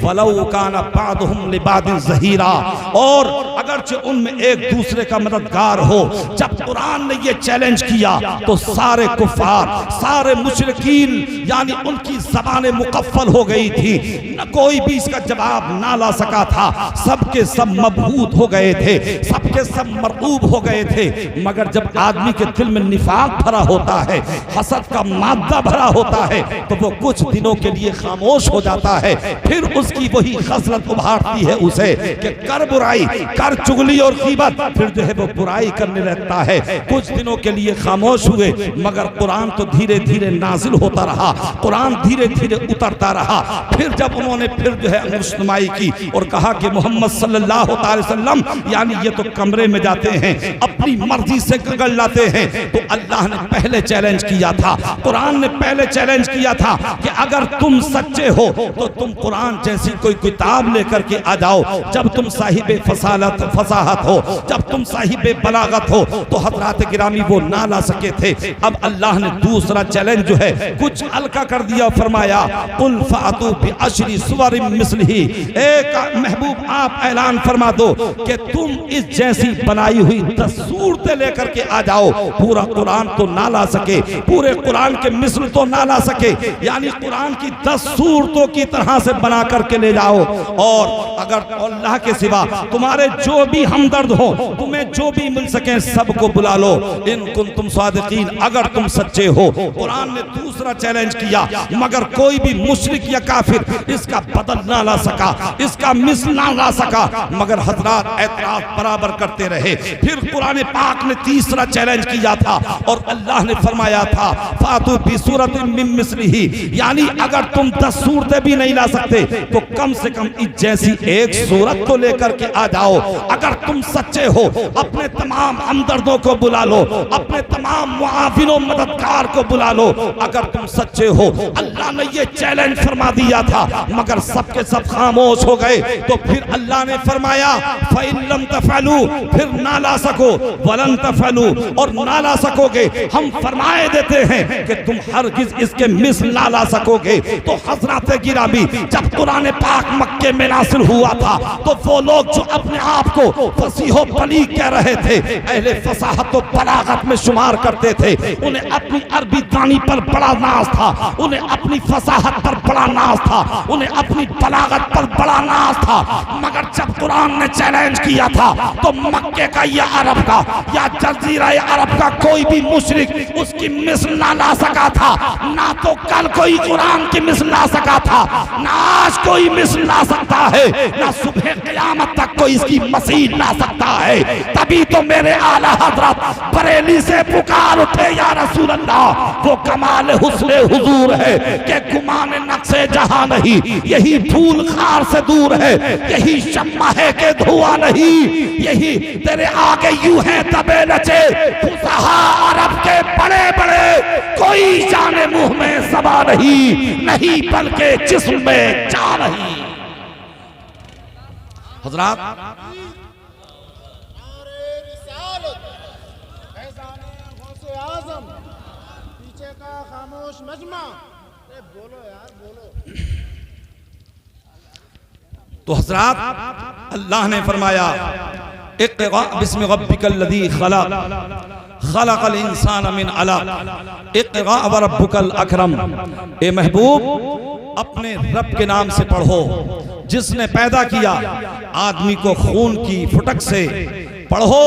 वलौ काना बादुहुम लिबादिन ज़हीरा, और अगरचे उनमें एक दूसरे का मददगार हो। जब कुरान ने ये चैलेंज किया तो सारे कुफार, सारे मुशरिकीन यानी उनकी ज़बानें मुकफ्फल हो गई थी, न कोई भी इसका जवाब ना ला सका था। सबके सब मबहूत हो गए थे, सबके सब मरऊब हो गए थे। मगर जब आदमी के दिल में निफाक भरा होता है, हसद का मादा भरा होता है, तो वो कुछ दिनों के लिए खामोश हो जाता है। फिर उसकी वही खसलत उभारती है उसे कि कर बुराई, कर कर चुगली और गीबत, फिर जो है वो बुराई करने लगता है। कुछ दिनों के लिए खामोश हुए, मगर कुरान तो धीरे धीरे नाजिल होता रहा, कुरान धीरे धीरे उतरता रहा। फिर जब उन्होंने फिर जो है मुस्लिमाई की और कहा कि मोहम्मद सल्लल्लाहु अलैहि वसल्लम यानी ये तो कमरे में जाते हैं, अपनी मर्जी से गगड़ लाते हैं, तो अल्लाह ने पहले चैलेंज किया था, कुरान ने पहले चैलेंज किया था कि अगर तुम सच्चे हो तो तुम कुरान जैसी कोई किताब लेकर के आ जाओ। जब तुम साहिबे फसाहत हो, जब तुम साहिबे बलागत हो, तो हजरात गिरामी वो ना ला सके थे। अब अल्लाह ने दूसरा चैलेंज जो है कुछ हल्का कर दिया, फरमाया कुल फातू बिअशरी सुवरिम मिस्लिही, एक महबूब आप ऐलान फरमा दो कि तुम इस जैसी बनाई हुई 10 सूरतें लेकर के आ जाओ। पूरा कुरान तो ना ला सके, पूरे कुरान के मिस्ल तो ना ला सके, यानी कुरान की 10 सूरतों की तरह से बना करके ले जाओ। और अगर अल्लाह के सिवा तुम्हारे जो भी हमदर्द हो, तुम्हें जो भी मिल सके, सबको बुला लो, इन कुंतुम सादिकीन, अगर तुम सच्चे हो। कुरान ने दूसरा चैलेंज किया, मगर कोई भी मुशरिक या काफिर इसका बदल ना ला सका, इसका मिस्ल ना ला सका, मगर हजरात एतराज बराबर करते रहे। फिर कुरान पाक ने तीसरा चैलेंज किया था और अल्लाह ने फरमाया था फातू बि सूरतिन मिन मिस्लिही, यानी अगर तुम 10 सूरतें भी नहीं ला सकते तो कम से कम इस जैसी एक सूरत तो लेकर के आ जाओ। अगर तुम सच्चे हो, अपने तमाम हमदर्दों को बुला लो, अपने तमाम मुआविनों मददगार को बुला लो, अगर तुम सच्चे हो। अल्लाह ने ये चैलेंज फरमा दिया था, मगर सबके सब खामोश हो गए। तो फिर अल्लाह ने फरमाया फ़इन लम तफ़अलू, फिर ना ला सको, वलन तफ़अलू, और ना ला सकोगे, हम फरमाए देते हैं कि तुम हरगिज इसके मिस्ल ना ला सकोगे। तो हज़रत गिरामी, जब कुरान पाक मक्के में नाज़िल हुआ था, तो वो लोग जो अपने आप को फसीहो बलीग कह रहे थे, अहले फसाहत और बलागत में शुमार करते थे, उन्हें अपनी अरबी दानी पर बड़ा नाज था, उन्हें अपनी फसाहत पर बड़ा नाज था, उन्हें अपनी बलागत पर बड़ा नाज था। मगर जब कुरान ने चैलेंज किया था, तो मक्के का या अरब का या जजीरा अरब का कोई भी मुशरिक उसकी मिस्ल ना ला सका था। ना तो कल कोई कुरान की मिस्ल ला सका था, ना आज कोई मिस्ल ला सकता है, ना सुबह क़यामत तक कोई इसकी मसीह ला सकता है। तभी तो मेरे आला हजरत बरेली से पुकार उठे या रसूल अल्लाह, वो कमाल हुस्न हुजूर है कि गुमान नक्शे जहां नहीं, यही फूल खार से दूर है, यही शम्मा है कि धुआं नहीं, यही तेरे आगे यूं है तबे नचे फुसहा अरब के बड़े बड़े, कोई जाने मुंह में ज़बान नहीं बल्कि जिस्म में जा रही। हजरात पीछे का खामोश मजमा, बोलो यार बोलो। तो हजरात अल्लाह ने फरमाया इक़रा बिस्मि रब्बिकल लज़ी खलक़ खलक़ल इंसान मिन अलक़ इक़रा व रब्बुकल अकरम। ए महबूब, अपने रब के नाम से पढ़ो जिसने पैदा किया आदमी को खून की फुटक से। पढ़ो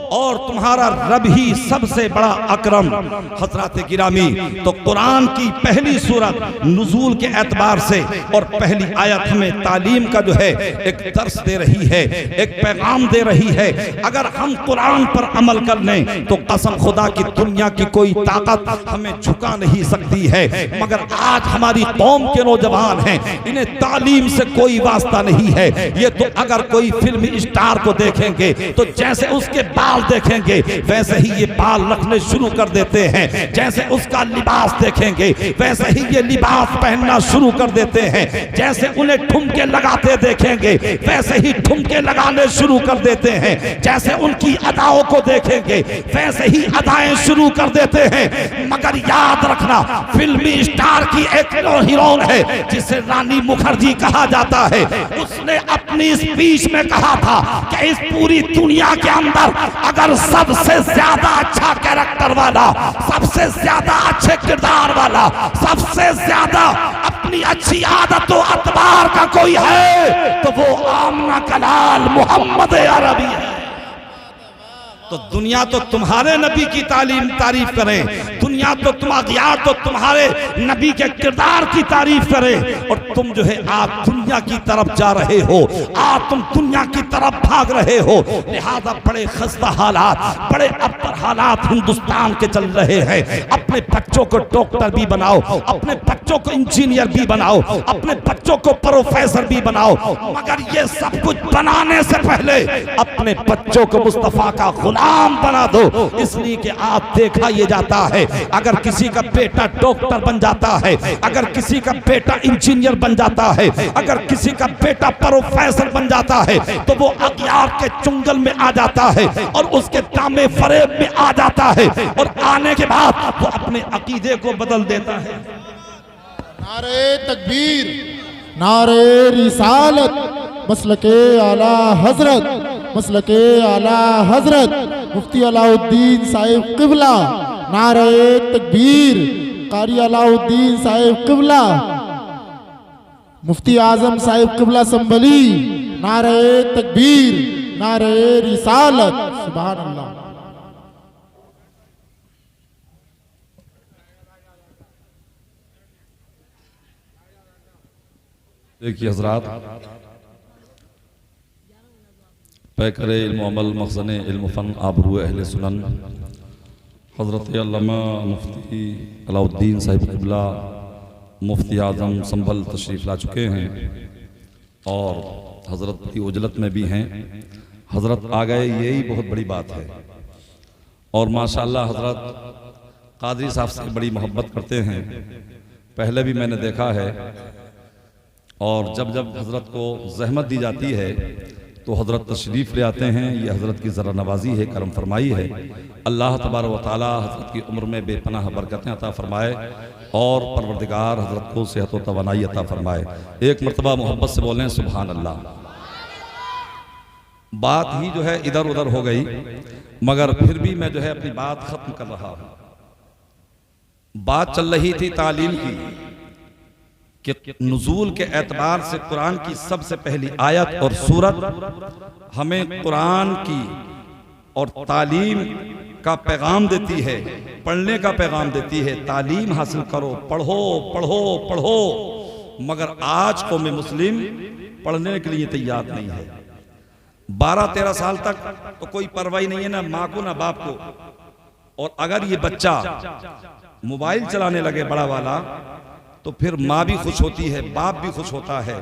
और तुम्हारा रब ही सबसे बड़ा अकरम। हजरात गिरामी, तो कुरान की पहली सूरत नुज़ूल के एतबार से और पहली आयत हमें तालीम का जो है एक दर्स दे रही है, एक पैगाम दे रही है। अगर हम कुरान पर अमल कर लें तो कसम खुदा की दुनिया की कोई ताकत हमें झुका नहीं सकती है। मगर आज हमारी कौम के नौजवान हैं, इन्हें तालीम से कोई वास्ता नहीं है। ये तो अगर कोई फिल्मी स्टार को देखेंगे तो जैसे उसके बाल देखेंगे वैसे ही ये बाल रखने शुरू कर देते हैं, जैसे उसका लिबास देखेंगे वैसे ही ये लिबास पहनना शुरू कर देते हैं, जैसे उन्हें ठुमके लगाते देखेंगे वैसे ही ठुमके लगाने शुरू कर देते हैं, जैसे उनकी अदाओं को देखेंगे वैसे ही अदाएं शुरू कर देते हैं। मगर याद रखना, फिल्मी स्टार की एक हीरोइन है जिसे रानी मुखर्जी कहा जाता है, उसने अपनी स्पीच में कहा था कि इस पूरी दुनिया के अंदर अगर सबसे ज्यादा अच्छा कैरेक्टर वाला, सबसे ज्यादा अच्छे किरदार वाला, सबसे ज्यादा अपनी अच्छी आदतों अतबार का कोई है तो वो आमना कलाल मोहम्मद अरबी है। तो दुनिया तो तुम्हारे नबी की तालीम तारीफ करे, दुनिया तो अगियार तो तुम्हारे नबी के किरदार की तारीफ करे, और तुम जो है आप दुनिया की तरफ जा रहे हो, आप तुम दुनिया की तरफ भाग रहे हो। लिहाजा बड़े खस्ता हालात, बड़े अब्तर हालात हिंदुस्तान के चल रहे हैं। अपने बच्चों को डॉक्टर भी बनाओ, अपने बच्चों को इंजीनियर भी बनाओ, अपने बच्चों को प्रोफेसर भी बनाओ, मगर ये सब कुछ बनाने से पहले अपने बच्चों को मुस्तफा का गुलाम बना दो। इसलिए कि आप देखा ये जाता है, अगर किसी का बेटा डॉक्टर बन जाता है, अगर किसी का बेटा इंजीनियर बन जाता है, अगर किसी का बेटा प्रोफेसर बन जाता है, तो वो अगियार के चुंगल में आ जाता है और उसके तामे फरेब में आ जाता है, और आने के बाद वो अपने अकीदे को बदल देता है। नारे तकबीर, नारे रिसालत, मसलके आला हजरत, मसलके आला हजरत मुफ्ती अलाउद्दीन साहिब किबला। नारे तकबीर, कारी अलाउद्दीन साहिब किबला, मुफ्ती आजम साहिब किबला संभली। नारे तकबीर, नारे रिसालत, सुभान अल्लाह। देखिए हजरात, पैकर इल्म अमल मखज़न इल्म फ़न आबरू अहले सुनन हज़रत अल्लामा मुफ्ती अलाउद्दीन साहिब क़िबला मुफ्ती आज़म संभल तशरीफ़ ला चुके हैं और हज़रत की उजलत में भी हैं। हज़रत आ गए, यही बहुत बड़ी बात है। और माशाअल्लाह हज़रत क़ादरी साहब से बड़ी मोहब्बत करते हैं, पहले भी मैंने देखा है। और जब जब हज़रत को ज़हमत दी जाती है तो हज़रत तशरीफ़ ले आते हैं। ये हज़रत की ज़रा नवाजी है, करम फरमाई है। अल्लाह तबारक व तआला हज़रत की उम्र में बेपनाह बरकतें अता फरमाए और परवरदिगार हज़रत को सेहत व तवानाई अता फरमाए। एक मरतबा मोहब्बत से बोलें सुभान अल्लाह। बात ही जो है इधर उधर हो गई, मगर फिर भी मैं जो है अपनी बात ख़त्म कर रहा हूँ। बात चल रही थी तालीम की कि नुज़ूल के एतबार से कुरान की सबसे पहली आयत और सूरत हमें कुरान की और तालीम का पैगाम देती है, पढ़ने का पैगाम देती है। तालीम हासिल करो, पढ़ो पढ़ो पढ़ो। मगर आज कौम मुस्लिम पढ़ने के लिए तैयार नहीं है। 12-13 साल तक तो कोई परवाही नहीं है, ना माँ को ना बाप को। और अगर ये बच्चा मोबाइल चलाने लगे बड़ा वाला, तो फिर माँ भी खुश होती है, बाप भी खुश होता है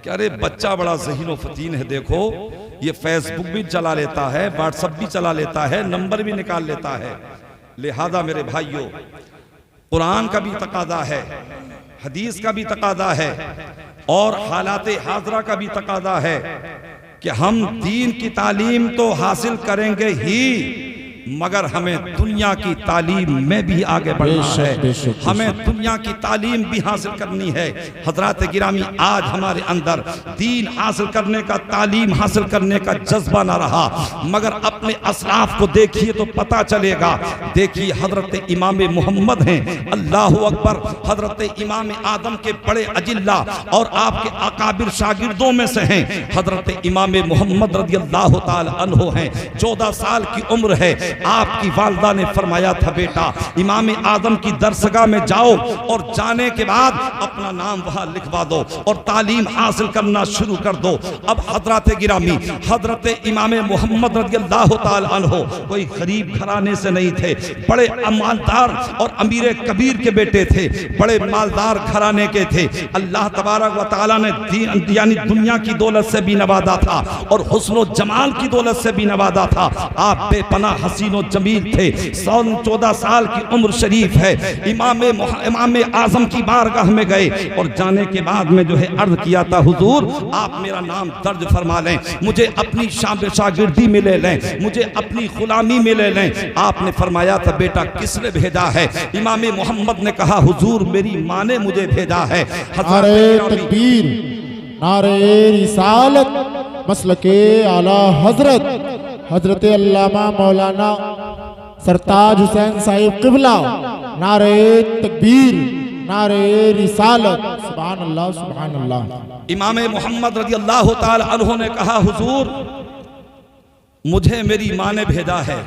कि अरे बच्चा बड़ा ज़हीन व फतीन है, देखो ये फेसबुक भी चला लेता है, व्हाट्सएप भी चला लेता है, नंबर भी निकाल लेता है। लिहाजा मेरे भाइयों, कुरान का भी तकादा है, हदीस का भी तकादा है और हालात हाजरा का भी तकादा है कि हम दीन की तालीम तो हासिल करेंगे ही, मगर हमें दुनिया की तालीम में भी आगे बढ़ना है। हमें दुनिया की तालीम भी हासिल करनी है। हजरात गिरामी, आज हमारे अंदर दीन हासिल करने का, तालीम हासिल करने का जज्बा ना रहा, मगर अपने असलाफ को देखिए तो पता चलेगा। देखिए हजरत इमाम मोहम्मद हैं, अल्लाह अकबर, हजरत इमाम आदम के बड़े अजिल्ला और आपके अकाबिर शागिर्दों में से हैं। हजरत इमाम मोहम्मद रज़ी अल्लाह ताला अन्हु हैं, 14 साल की उम्र है। आपकी वालदा ने फरमाया था, बेटा इमाम आदम की दरसगाह में जाओ और जाने के बाद अपना नाम वहां लिखवा दो और तालीम हासिल करना शुरू कर दो। अब हजरत गिरामी, हजरत इमाम मोहम्मद रज़ियल्लाहु ताला अन्हु कोई गरीब घराने से नहीं थे, बड़े मालदार और अमीर कबीर के बेटे थे, बड़े मालदार घराने के थे। अल्लाह तबारक व तआला ने यानी दुनिया की दौलत से भी नवाजा था और हुस्न व जमाल की दौलत से भी नवाजा था। आप बेपनाह हसीन जमील थे। 14 साल की उम्र शरीफ है। इमाम आजम की बारगाह में गए और जाने के बाद में जो है अर्ज किया था, हुजूर आप मेरा नाम दर्ज फरमा लें, मुझे अपनी शागिर्दी में ले लें, मुझे अपनी गुलामी में ले लें। आपने फरमाया था, बेटा किसने भेजा है? इमाम मोहम्मद ने कहा, हुजूर मेरी माँ ने मुझे भेजा है। नारे तकबीर, नारे रिसालत, मसलके आला हजरत हजरत अल्लामा मौलाना सरताज हुसैन साहिब किबला। नारे तकबीर, नारे रिसालत, सुभान अल्लाह सुभान अल्लाह। इमाम मोहम्मद रज़ियल्लाहु ताला अन्हु ने कहा, हुजूर मुझे मेरी माँ ने भेजा है।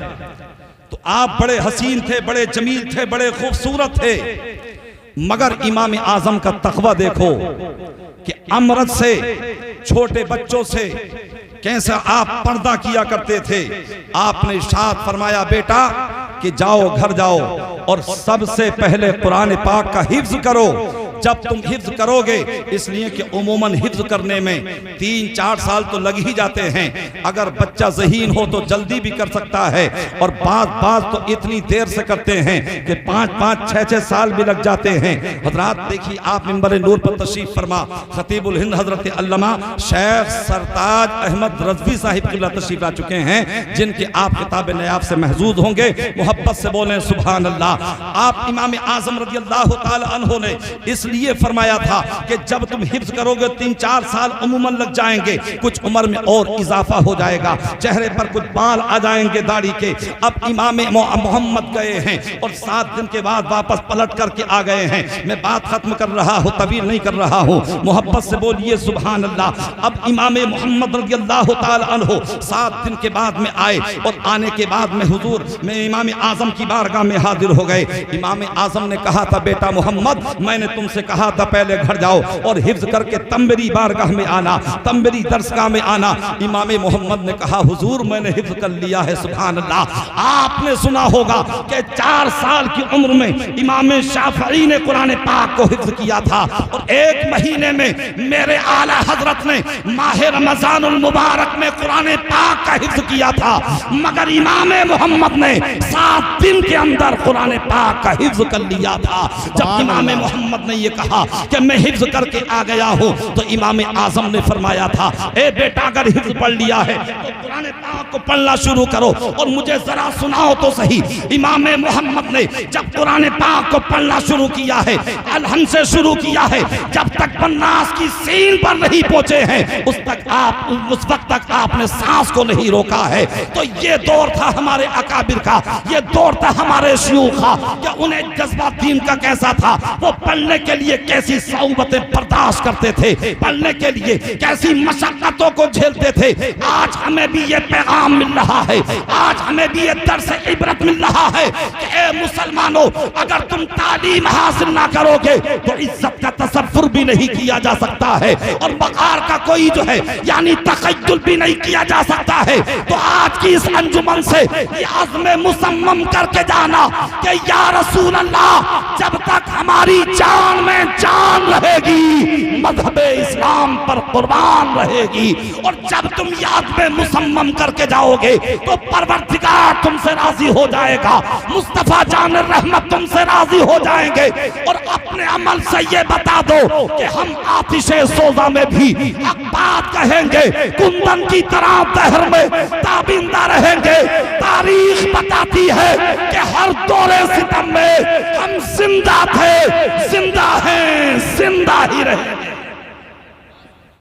तो आप बड़े हसीन थे, बड़े जमील थे, बड़े खूबसूरत थे, मगर इमाम आजम का तकवा देखो कि अमृत से, छोटे बच्चों से कैसा आप पर्दा किया करते थे। आपने इरशाद फरमाया बेटा कि जाओ घर जाओ और सबसे पहले कुरान पाक का हिफ्ज करो। जब तुम हिफ्ज करोगे, इसलिए कि उमूमन हिफ्ज करने में 3-4 साल तो लग ही जाते हैं। अगर बच्चा ज़हीन हो तो जल्दी भी कर सकता है, और बात तो इतनी देर से करते हैं कि 5-5, 6-6 साल भी लग जाते हैं। हजरात देखिए, आप मिंबर नूर पर तशरीफ फरमा खतीबुल हिंद हजरत अल्लामा शेख सरताज अहमद रज़वी साहिब क़िबला तशरीफ ला चुके हैं, जिनके आप किताब नयाब से महजूद होंगे। मोहब्बत से बोलें सुभान अल्लाह। आप इमाम आज़म रज़ी अल्लाह ताला अन्हु ने इसलिए फरमाया था कि जब तुम हिफ्ज करोगे 3-4 साल उमूमन लग जाएंगे, कुछ उम्र में और इजाफा हो जाएगा, चेहरे पर कुछ बाल आ जाएंगे दाढ़ी के। अब इमाम मोहम्मद गए हैं और 7 दिन के बाद वापस पलट करके आ गए हैं। मैं बात खत्म कर रहा हूँ, तवील नहीं कर रहा हूँ, मोहब्बत से बोलिए सुभान अल्लाह। अब इमाम मोहम्मद रज़ी अल्लाह ताला अन्हु 7 दिन के बाद में आए, और आने के बाद में हुजूर में इमाम आजम की बारगाह में हाजिर हो गए। इमाम आजम ने कहा था बेटा मोहम्मद, मैंने तुमसे कहा था पहले घर जाओ और हिफ्ज करके तब मेरी बारगाह में आना, तब मेरी दरसगाह में आना। इमाम मोहम्मद ने कहा हुजूर मैंने हिफ्ज कर लिया है। सुभान अल्लाह। आपने सुना होगा कि 4 साल की उम्र में इमाम शाफई ने कुरान पाक को हिफ्ज किया था, और 1 महीने में मेरे आला हजरत ने माह रमजानुल मुबारक में कुरान पाक का हिफ्ज किया था। मगर इमाम मोहम्मद ने 7 दिन के अंदर कुरान पाक का हिफ्ज कर लिया था। जब इमाम मोहम्मद ने यह कहा कि मैं हिफ्ज करके आ गया हूं, तो इमाम आजम ने फरमाया था ए बेटा अगर हिफ्ज पढ़ लिया है तो कुरान पाक को पढ़ना शुरू करो। और मुझे जरा सुनाओ तो सही, इमाम मोहम्मद ने जब कुरान पाक को पढ़ना शुरू किया है, अलहम से शुरू किया है, जब तक बन्नास की सीन पर नहीं पहुंचे हैं उस वक्त तक आपने सांस को नहीं रोका है। तो ये दौर था हमारे अकाबिर का, ये दौर था हमारे शयूख का, कि उन्हें जज्बा दीन का कैसा था, वो पढ़ने के लिए कैसी सऊबतें बर्दाश्त करते थे, पढ़ने के लिए कैसी मशक्कतों को झेलते थे। आज हमें भी ये पैगाम मिल रहा है, आज हमें भी ये दर्स इबरत मिल रहा है कि ए मुसलमानों, अगर तुम तालीम हासिल ना करोगे तो इज्जत का तसव्वुर भी नहीं किया जा सकता है, और वक़ार का कोई जो है यानी तखय्युल भी नहीं किया जा सकता है। तो आज की इस अंजुमन से ये अज़्म मुसम्मम करके जाना कि या रसूल अल्लाह, जब तक हमारी जान में जान रहेगी मज़हबे इस्लाम पर कुर्बान रहेगी। और जब तुम याद में मुसम्मम करके जाओगे तो परवरदिगार तुमसे राजी हो जाएगा, मुस्तफा जान रहमत तुमसे राजी हो जाएंगे। और अपने अमल से ये बता दो कि हम आतिशे सोजा में भी हक बात कहेंगे, कुंदन की तरह दहर में ताबिंदा रहेंगे। तारीख बताती है कि हर दौरे सितम में हम जिंदा थे, जिंदा हैं, जिंदा ही रहेंगे।